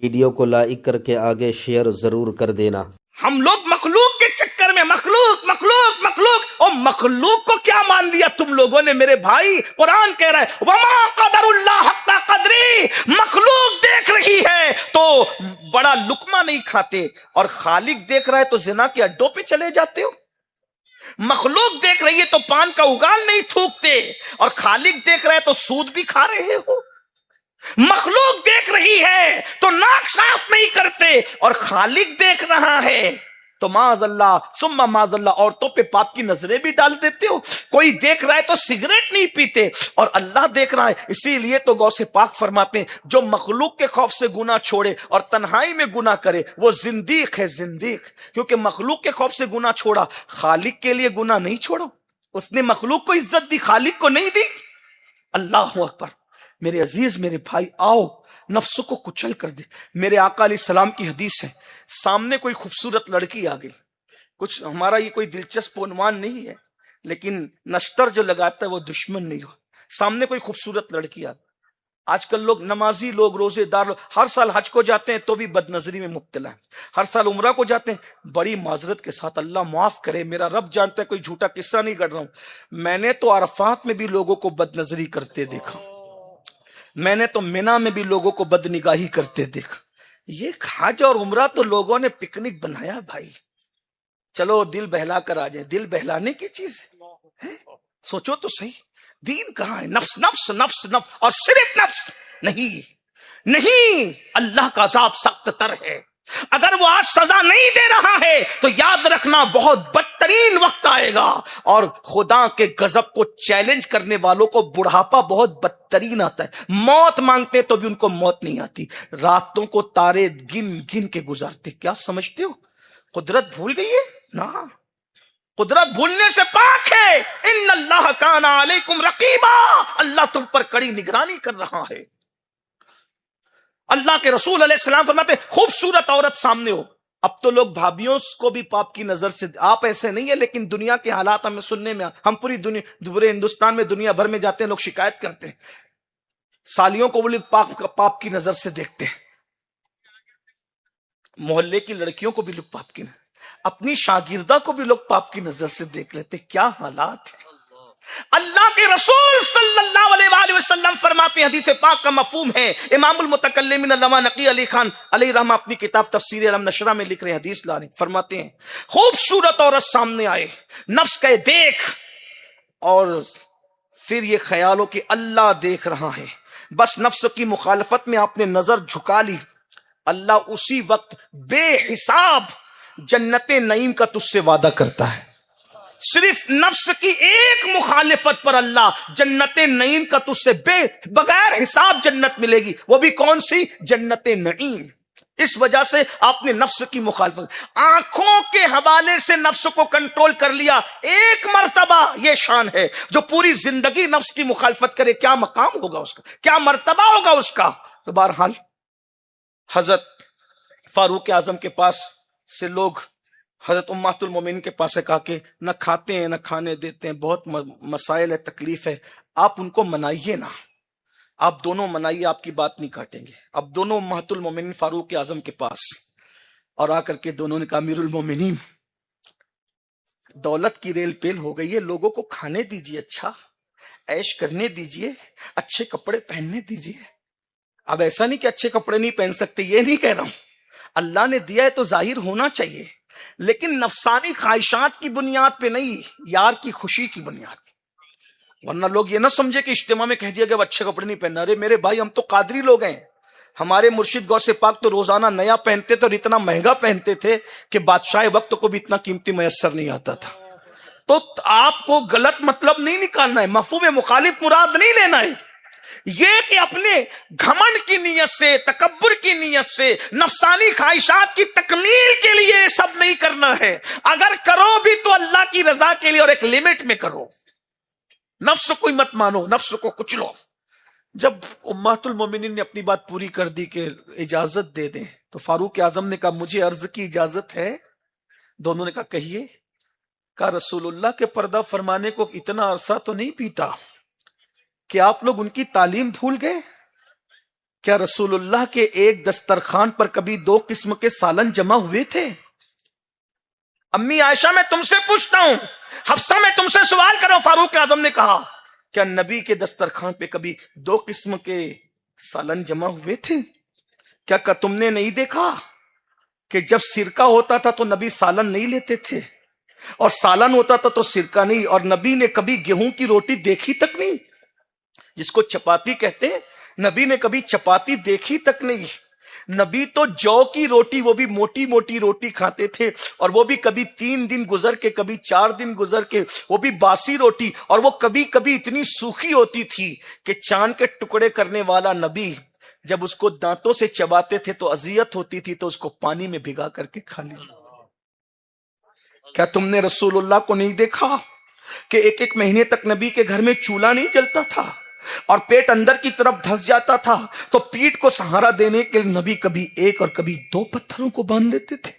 Video کو like کر کے آگے شیئر ضرور کر دینا۔ ہم لوگ مخلوق کے چکر میں مخلوق مخلوق مخلوق، اور مخلوق کو کیا مان لیا تم لوگوں نے میرے بھائی؟ قرآن کہہ رہا ہے وما قدر اللہ حق قدری، مخلوق دیکھ رہی ہے تو بڑا لقمہ نہیں کھاتے، اور خالق دیکھ رہا ہے تو زنا کے اڈوں پہ چلے جاتے ہو۔ مخلوق دیکھ رہی ہے تو پان کا اگال نہیں تھوکتے، اور خالق دیکھ رہا ہے تو سود بھی کھا رہے ہو۔ مخلوق دیکھ رہی ہے تو ناک صاف نہیں کرتے، اور خالق دیکھ رہا ہے تو معاذ اللہ ثم معاذ اللہ عورتوں پہ پاپ کی نظریں بھی ڈال دیتے ہو۔ کوئی دیکھ رہا ہے تو سگریٹ نہیں پیتے، اور اللہ دیکھ رہا ہے۔ اسی لیے تو غوث پاک فرماتے ہیں جو مخلوق کے خوف سے گناہ چھوڑے اور تنہائی میں گناہ کرے وہ زندیق ہے، زندیق، کیونکہ مخلوق کے خوف سے گناہ چھوڑا، خالق کے لیے گناہ نہیں چھوڑا۔ اس نے مخلوق کو عزت دی، خالق کو نہیں دی۔ اللہ اکبر۔ میرے عزیز میرے بھائی، آؤ نفس کو کچل کر دے۔ میرے آقا علیہ السلام کی حدیث ہے، سامنے کوئی خوبصورت لڑکی آ گئی، کچھ ہمارا یہ کوئی دلچسپ عنوان نہیں ہے، لیکن نشتر جو لگاتا ہے وہ دشمن نہیں ہو۔ سامنے کوئی خوبصورت لڑکی آ گئی۔ آج کل لوگ نمازی لوگ، روزے دار لوگ، ہر سال حج کو جاتے ہیں تو بھی بد نظری میں مبتلا ہیں، ہر سال عمرہ کو جاتے ہیں بڑی معذرت کے ساتھ، اللہ معاف کرے، میرا رب جانتا ہے کوئی جھوٹا قصہ نہیں کر رہا ہوں، میں نے تو عرفات میں بھی لوگوں کو بد نظری کرتے دیکھا، میں نے تو مینا میں بھی لوگوں کو بد نگاہی کرتے دیکھا۔ یہ حج اور عمرہ تو لوگوں نے پکنک بنایا بھائی، چلو دل بہلا کر آ جائیں، دل بہلانے کی چیز ہے؟ سوچو تو صحیح، دین کہاں ہے؟ نفس نفس نفس نفس، اور صرف نفس نہیں، نہیں، اللہ کا عذاب سخت تر ہے۔ اگر وہ آج سزا نہیں دے رہا ہے تو یاد رکھنا بہت بدترین وقت آئے گا، اور خدا کے غضب کو چیلنج کرنے والوں کو بڑھاپا بہت بدترین آتا ہے۔ موت مانگتے تو بھی ان کو موت نہیں آتی، راتوں کو تارے گن گن کے گزارتے۔ کیا سمجھتے ہو قدرت بھول گئی ہے؟ نہ، قدرت بھولنے سے پاک ہے۔ ان اللہ کان علیکم رقیبا، اللہ تم پر کڑی نگرانی کر رہا ہے۔ اللہ کے رسول علیہ السلام فرماتے خوبصورت عورت سامنے ہو، اب تو لوگ بھابیوں کو بھی پاپ کی نظر سے، آپ ایسے نہیں ہے لیکن دنیا کے حالات ہمیں سننے میں، ہم پوری ہندوستان میں دنیا بھر میں جاتے ہیں، لوگ شکایت کرتے ہیں سالیوں کو وہ لوگ پاپ کی نظر سے دیکھتے ہیں، محلے کی لڑکیوں کو بھی لوگ پاپ کی نظر، اپنی شاگردہ کو بھی لوگ پاپ کی نظر سے دیکھ لیتے۔ کیا حالات ہیں! اللہ کے رسول صلی اللہ علیہ وآلہ وسلم فرماتے ہیں، حدیث پاک کا مفہوم ہے، امام المتکلمین علامہ نقی علی خان علیہ رحمہ اپنی کتاب تفسیر علم نشرہ میں لکھ رہے ہیں، حدیث لا رہے ہیں، فرماتے ہیں خوبصورت عورت سامنے آئے، نفس کہے دیکھ، اور پھر یہ خیال ہو کہ اللہ دیکھ رہا ہے، بس نفس کی مخالفت میں آپ نے نظر جھکا لی، اللہ اسی وقت بے حساب جنت نعیم کا تجھ سے وعدہ کرتا ہے۔ صرف نفس کی ایک مخالفت پر اللہ جنت نعیم کا تجھ سے بغیر حساب جنت ملے گی، وہ بھی کون سی؟ جنت نعیم۔ اس وجہ سے آپ نے نفس کی مخالفت، آنکھوں کے حوالے سے نفس کو کنٹرول کر لیا، ایک مرتبہ یہ شان ہے۔ جو پوری زندگی نفس کی مخالفت کرے کیا مقام ہوگا اس کا، کیا مرتبہ ہوگا اس کا۔ تو بہرحال حضرت فاروق اعظم کے پاس سے لوگ حضرت امہات المومنین کے پاس سے کہا کہ نہ کھاتے ہیں نہ کھانے دیتے ہیں، بہت مسائل ہے، تکلیف ہے، آپ ان کو منائیے نا، آپ دونوں منائیے، آپ کی بات نہیں کاٹیں گے۔ اب دونوں امہات المومنین فاروق اعظم کے پاس، اور آ کر کے دونوں نے کہا امیر المومنین دولت کی ریل پیل ہو گئی ہے، لوگوں کو کھانے دیجیے، اچھا عیش کرنے دیجیے، اچھے کپڑے پہننے دیجیے۔ اب ایسا نہیں کہ اچھے کپڑے نہیں پہن سکتے، یہ نہیں کہہ رہا ہوں، اللہ نے دیا ہے تو ظاہر ہونا چاہیے، لیکن نفسانی خواہشات کی بنیاد پہ نہیں، یار کی خوشی کی بنیاد پہ۔ ورنہ لوگ یہ نہ سمجھے کہ اجتماع میں کہہ دیا کہ اچھے کپڑے نہیں پہننا، ارے میرے بھائی ہم تو قادری لوگ ہیں، ہمارے مرشد غوث پاک تو روزانہ نیا پہنتے تھے اور اتنا مہنگا پہنتے تھے کہ بادشاہ وقت کو بھی اتنا قیمتی میسر نہیں آتا تھا۔ تو آپ کو غلط مطلب نہیں نکالنا ہے، مفہوم مخالف مراد نہیں لینا ہے، یہ کہ اپنے گھمنڈ کی نیت سے، تکبر کی نیت سے، نفسانی خواہشات کی تکمیل کے لیے سب نہیں کرنا ہے، اگر کرو بھی تو اللہ کی رضا کے لیے اور ایک لمٹ میں کرو، نفس کو مت مانو، نفس کو کچلو۔ جب امہات المومنین نے اپنی بات پوری کر دی کہ اجازت دے دیں، تو فاروق اعظم نے کہا مجھے عرض کی اجازت ہے؟ دونوں نے کہا کہیے۔ کہا رسول اللہ کے پردہ فرمانے کو اتنا عرصہ تو نہیں پیتا کہ آپ لوگ ان کی تعلیم بھول گئے؟ کیا رسول اللہ کے ایک دسترخوان پر کبھی 2 قسم کے سالن جمع ہوئے تھے؟ امی عائشہ میں تم سے پوچھتا ہوں، حفصہ میں تم سے سوال کرو، فاروق اعظم نے کہا کیا نبی کے دسترخوان پہ کبھی 2 قسم کے سالن جمع ہوئے تھے؟ کیا تم نے نہیں دیکھا کہ جب سرکہ ہوتا تھا تو نبی سالن نہیں لیتے تھے، اور سالن ہوتا تھا تو سرکہ نہیں، اور نبی نے کبھی گیہوں کی روٹی دیکھی تک نہیں، جس کو چپاتی کہتے ہیں، نبی نے کبھی چپاتی دیکھی تک نہیں۔ نبی تو جو کی روٹی، وہ بھی موٹی موٹی روٹی کھاتے تھے، اور وہ بھی کبھی 3 دن گزر کے، کبھی 4 دن گزر کے، وہ بھی باسی روٹی، اور وہ کبھی کبھی اتنی سوکھی ہوتی تھی کہ چاند کے ٹکڑے کرنے والا نبی جب اس کو دانتوں سے چباتے تھے تو اذیت ہوتی تھی، تو اس کو پانی میں بھگا کر کے کھا لیجیے۔ کیا تم نے رسول اللہ کو نہیں دیکھا کہ 1 مہینے تک نبی کے گھر میں چولہا نہیں جلتا تھا، اور پیٹ اندر کی طرف دھس جاتا تھا، تو پیٹ کو سہارا دینے کے لیے نبی کبھی 1 اور کبھی 2 پتھروں کو باندھ لیتے تھے؟